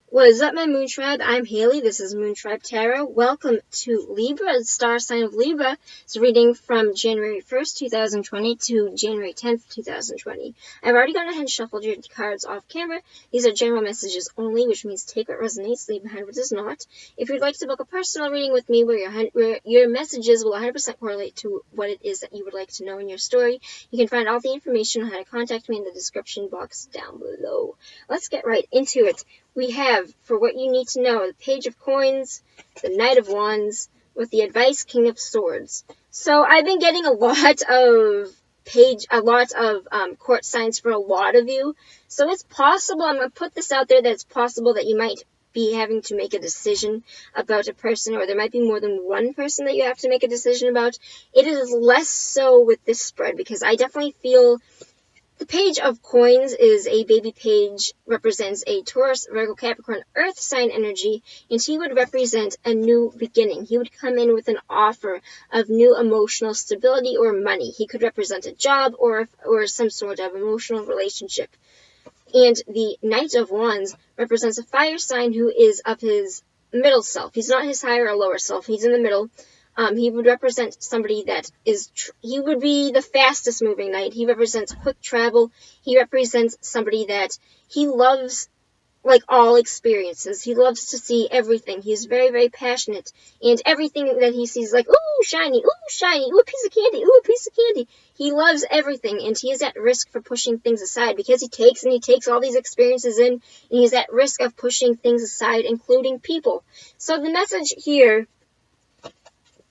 What is up, my Moon Tribe? I'm Haley. This is Moon Tribe Tarot. Welcome to Libra, the star sign of Libra. It's a reading from January 1st, 2020 to January 10th, 2020. I've already gone ahead and shuffled your cards off camera. These are general messages only, which means take what resonates, leave behind what does not. If you'd like to book a personal reading with me where your messages will 100% correlate to what it is that you would like to know in your story, you can find all the information on how to contact me in the description box down below. Let's get right into it. We have, for what you need to know, the Page of Coins, the Knight of Wands, with the advice, King of Swords. So I've been getting a lot of court signs for a lot of you. So it's possible, I'm going to put this out there, that it's possible that you might be having to make a decision about a person, or there might be more than one person that you have to make a decision about. It is less so with this spread, because I definitely feel the Page of Coins is a baby page, represents a Taurus, Virgo, Capricorn, Earth sign energy, and he would represent a new beginning. He would come in with an offer of new emotional stability or money. He could represent a job or some sort of emotional relationship. And the Knight of Wands represents a fire sign who is of his middle self. He's not his higher or lower self. He's in the middle. He would represent somebody that is, he would be the fastest moving knight. He represents quick travel. He represents somebody that he loves, like, all experiences. He loves to see everything. He's very, very passionate. And everything that he sees, like, ooh, shiny, ooh, a piece of candy, ooh, a piece of candy. He loves everything, and he is at risk for pushing things aside because he takes all these experiences in, and he's at risk of pushing things aside, including people. So the message here,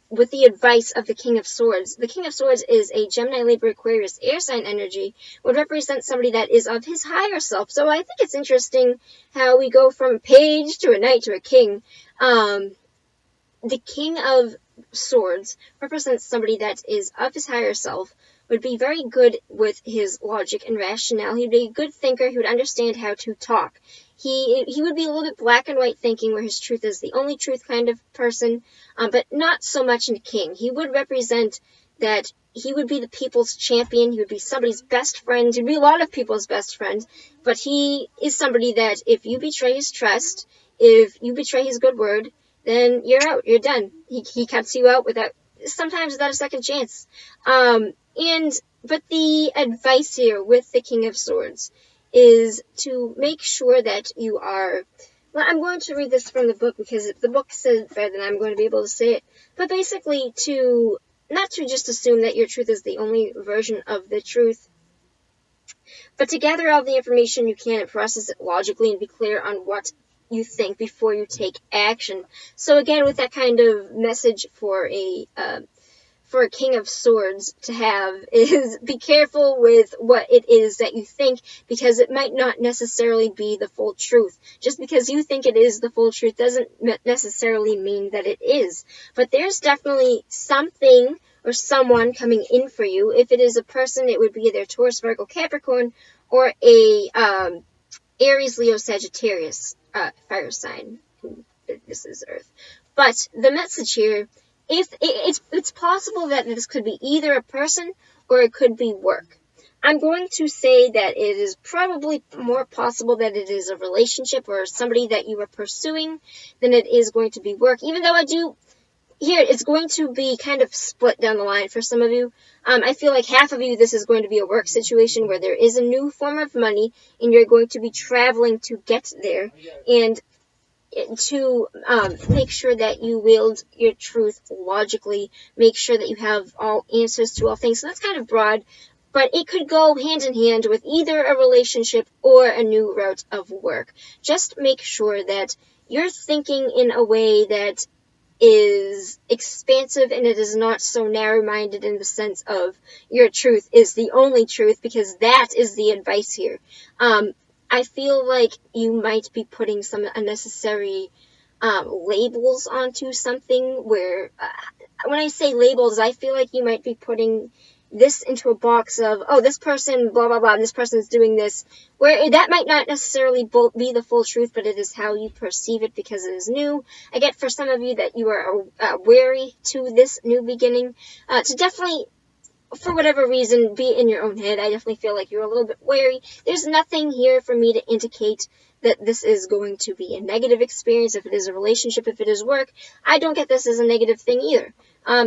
with the advice of the King of Swords. The King of Swords is a Gemini, Libra, Aquarius, air sign energy, would represent somebody that is of his higher self. So I think it's interesting how we go from a page to a knight to a king. The King of Swords represents somebody that is of his higher self, would be very good with his logic and rationale. He'd be a good thinker. He would understand how to talk. He would be a little bit black and white thinking, where his truth is the only truth kind of person, but not so much in a king. He would represent that he would be the people's champion. He would be somebody's best friend. He'd be a lot of people's best friend, but he is somebody that if you betray his trust, if you betray his good word, then you're out. You're done. He cuts you out sometimes without a second chance. But the advice here with the King of Swords is to make sure that you are, well, I'm going to read this from the book because the book says it better than I'm going to be able to say it, but basically not to just assume that your truth is the only version of the truth, but to gather all the information you can and process it logically and be clear on what you think before you take action. So again, with that kind of message for a King of Swords to have is be careful with what it is that you think, because it might not necessarily be the full truth. Just because you think it is the full truth doesn't necessarily mean that it is. But there's definitely something or someone coming in for you. If it is a person, it would be either Taurus, Virgo, Capricorn, or a Aries, Leo, Sagittarius fire sign. This is Earth. But the message here, if it's possible that this could be either a person or it could be work. I'm going to say that it is probably more possible that it is a relationship or somebody that you are pursuing than it is going to be work. Even though it's going to be kind of split down the line for some of you. I feel like half of you, this is going to be a work situation where there is a new form of money and you're going to be traveling to get there, and to make sure that you wield your truth logically, make sure that you have all answers to all things. So that's kind of broad, but it could go hand in hand with either a relationship or a new route of work. Just make sure that you're thinking in a way that is expansive and it is not so narrow-minded in the sense of your truth is the only truth, because that is the advice here. I feel like you might be putting some unnecessary labels onto something where, when I say labels, I feel like you might be putting this into a box of, oh, this person, blah, blah, blah, this person's doing this, where that might not necessarily be the full truth, but it is how you perceive it because it is new. I get for some of you that you are wary to this new beginning, to definitely for whatever reason, be in your own head. I definitely feel like you're a little bit wary. There's nothing here for me to indicate that this is going to be a negative experience. If it is a relationship, if it is work, I don't get this as a negative thing either.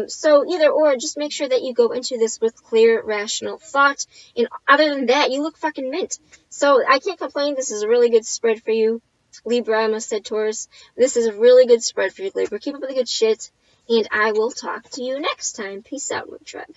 So either or, just make sure that you go into this with clear, rational thought. And other than that, you look fucking mint. So I can't complain. This is a really good spread for you. Libra, I almost said Taurus. This is a really good spread for you, Libra. Keep up with the good shit. And I will talk to you next time. Peace out, Road Tribe.